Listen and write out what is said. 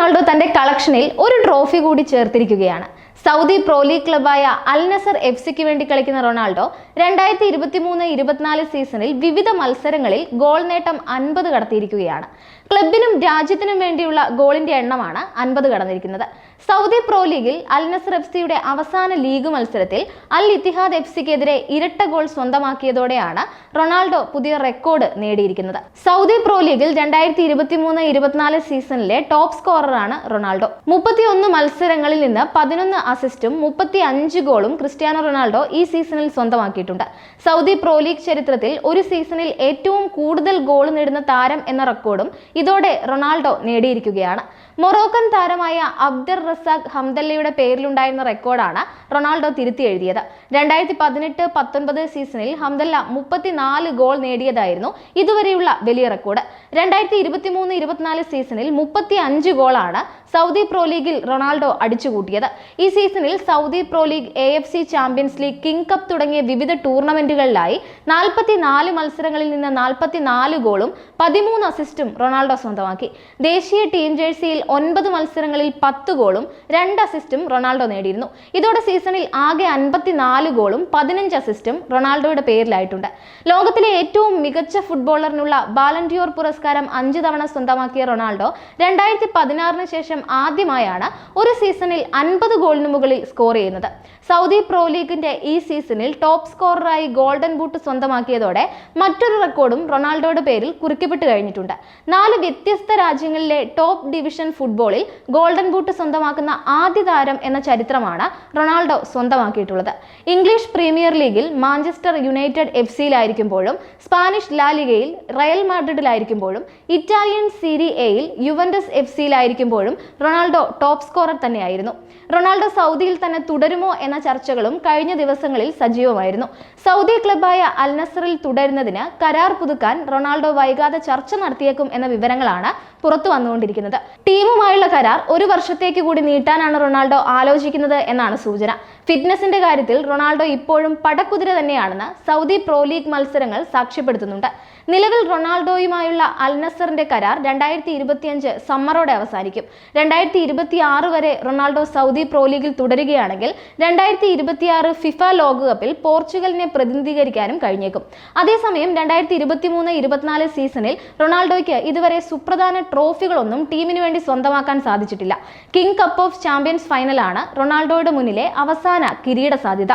Ronaldo തന്റെ കളക്ഷനിൽ ഒരു trophy കൂടി ചേർത്തിരിക്കുകയാണ്. സൗദി പ്രോ ലീഗ് ക്ലബായ അൽ നസർ എഫ്സിക്ക് വേണ്ടി കളിക്കുന്ന റൊണാൾഡോ 2023-24 സീസണിൽ വിവിധ മത്സരങ്ങളിൽ ഗോൾ നേട്ടം 50 കടത്തിയിരിക്കുകയാണ്. ക്ലബിനും രാജ്യത്തിനും വേണ്ടിയുള്ള ഗോളിന്റെ എണ്ണമാണ് 50 കടന്നിരിക്കുന്നത്. സൗദി പ്രോ ലീഗിൽ അൽ നസർ എഫ്സിയുടെ അവസാന ലീഗ് മത്സരത്തിൽ അൽ ഇത്തിഹാദ് എഫ്സിക്കെതിരെ ഇരട്ട ഗോൾ സ്വന്തമാക്കിയതോടെയാണ് റൊണാൾഡോ പുതിയ റെക്കോർഡ് നേടിയിരിക്കുന്നത്. സൗദി പ്രോ ലീഗിൽ 2023-24 സീസണിലെ ടോപ്പ് സ്കോററാണ് റൊണാൾഡോ. 31 മത്സരങ്ങളിൽ നിന്ന് 11 അസിസ്റ്റും 35 ഗോളും ക്രിസ്ത്യാനോ റൊണാൾഡോ ഈ സീസണിൽ സ്വന്തമാക്കിയിട്ടുണ്ട്. സൗദി പ്രോ ലീഗ് ചരിത്രത്തിൽ ഒരു സീസണിൽ ഏറ്റവും കൂടുതൽ ഗോൾ നേടുന്ന താരം എന്ന റെക്കോർഡും ഇതോടെ റൊണാൾഡോ നേടിയിരിക്കുകയാണ്. മൊറോക്കൻ താരമായ അബ്ദർ റസാഖ് ഹംദല്ലയുടെ പേരിലുണ്ടായിരുന്ന റെക്കോർഡാണ് റൊണാൾഡോ തിരുത്തി എഴുതിയത്. 2018-19 സീസണിൽ ഹംദല്ല 34 ഗോൾ നേടിയതായിരുന്നു ഇതുവരെയുള്ള വലിയ റെക്കോർഡ്. 2023-24 സീസണിൽ 35 ഗോളാണ് സൗദി പ്രോ ലീഗിൽ റൊണാൾഡോ അടിച്ചുകൂട്ടിയത്. ഈ സീസണിൽ Saudi pro league, AFC champions league, king cup തുടങ്ങിയ വിവിധ ടൂർണമെന്റുകളിലായി 44 മത്സരങ്ങളിൽ നിന്ന് 44 ഗോളും 13 അസിസ്റ്റും റൊണാൾഡോ സ്വന്തമാക്കി. ദേശീയ ടീം ജേഴ്സിയിൽ 9 മത്സരങ്ങളിൽ 10 ഗോളും 2 അസിസ്റ്റും റൊണാൾഡോ നേടിയിരുന്നു. ഇതോടെ സീസണിൽ ആകെ 54 ഗോളും 15 അസിസ്റ്റും റൊണാൾഡോയുടെ പേരിലായിട്ടുണ്ട്. ലോകത്തിലെ ഏറ്റവും മികച്ച ഫുട്ബോളറിനുള്ള ബാലൻഡിയോർ പുരസ്കാരം 5 തവണ സ്വന്തമാക്കിയ റൊണാൾഡോ 2016 ശേഷം ആദ്യമായാണ് ഒരു സീസണിൽ 50 ഗോളിന് മുകളിൽ സ്കോർ ചെയ്യുന്നത്. സൗദി പ്രോ ലീഗിന്റെ ഈ സീസണിൽ ടോപ്പ് സ്കോററായി ഗോൾഡൻ ബൂട്ട് സ്വന്തമാക്കിയതോടെ മറ്റൊരു റെക്കോർഡും റൊണാൾഡോയുടെ പേരിൽ കുറിക്കപ്പെട്ട് കഴിഞ്ഞിട്ടുണ്ട്. 4 വ്യത്യസ്ത രാജ്യങ്ങളിലെ ടോപ്പ് ഡിവിഷൻ ഫുട്ബോളിൽ ഗോൾഡൻ ബൂട്ട് സ്വന്തമാക്കുന്ന ആദ്യ താരം എന്ന ചരിത്രമാണ് റൊണാൾഡോ സ്വന്തമാക്കിയിട്ടുള്ളത്. ഇംഗ്ലീഷ് പ്രീമിയർ ലീഗിൽ മാഞ്ചസ്റ്റർ യുണൈറ്റഡ് എഫ്സിയിലായിരിക്കുമ്പോഴും, സ്പാനിഷ് ലാ ലിഗയിൽ റയൽ മാഡ്രിഡിലായിരിക്കുമ്പോഴും, ഇറ്റാലിയൻ സീരി എയിൽ യുവന്റസ് എഫ്സിയിലായിരിക്കുമ്പോഴും റൊണാൾഡോ ടോപ്പ് സ്കോറർ തന്നെയായിരുന്നു. റൊണാൾഡോ സൗദിയിൽ തന്നെ തുടരുമോ എന്ന ചർച്ചകളും കഴിഞ്ഞ ദിവസങ്ങളിൽ സജീവമായിരുന്നു. സൗദി ക്ലബായ അൽ നസറിൽ തുടരുന്നതിന് കരാർ പുതുക്കാൻ റൊണാൾഡോ വൈകാതെ ചർച്ച നടത്തിയേക്കും എന്ന വിവരങ്ങളാണ് പുറത്തു വന്നുകൊണ്ടിരിക്കുന്നത്. ടീമുമായുള്ള കരാർ 1 വർഷത്തേക്ക് കൂടി നീട്ടാനാണ് റൊണാൾഡോ ആലോചിക്കുന്നത് എന്നാണ് സൂചന. ഫിറ്റ്നസിന്റെ കാര്യത്തിൽ റൊണാൾഡോ ഇപ്പോഴും പടക്കുതിര തന്നെയാണെന്ന് സൗദി പ്രോ ലീഗ് മത്സരങ്ങൾ സാക്ഷ്യപ്പെടുത്തുന്നുണ്ട്. നിലവിൽ റൊണാൾഡോയുമായുള്ള അൽ നസറിന്റെ കരാർ 2025 സമ്മറോടെ അവസാനിക്കും. 2026 വരെ റൊണാൾഡോ സൗദി പ്രോ ലീഗിൽ തുടരുകയാണെങ്കിൽ 2026 ഫിഫ ലോകകപ്പിൽ പോർച്ചുഗലിനെ പ്രതിനിധീകരിക്കാനും കഴിഞ്ഞേക്കും. അതേസമയം 2023-24 സീസണിൽ റൊണാൾഡോയ്ക്ക് ഇതുവരെ സുപ്രധാന ട്രോഫികളൊന്നും ടീമിന് വേണ്ടി സ്വന്തമാക്കാൻ സാധിച്ചിട്ടില്ല. കിങ് കപ്പ് ഓഫ് ചാമ്പ്യൻസ് ഫൈനലാണ് റൊണാൾഡോയുടെ മുന്നിലെ അവസാന കിരീട സാധ്യത.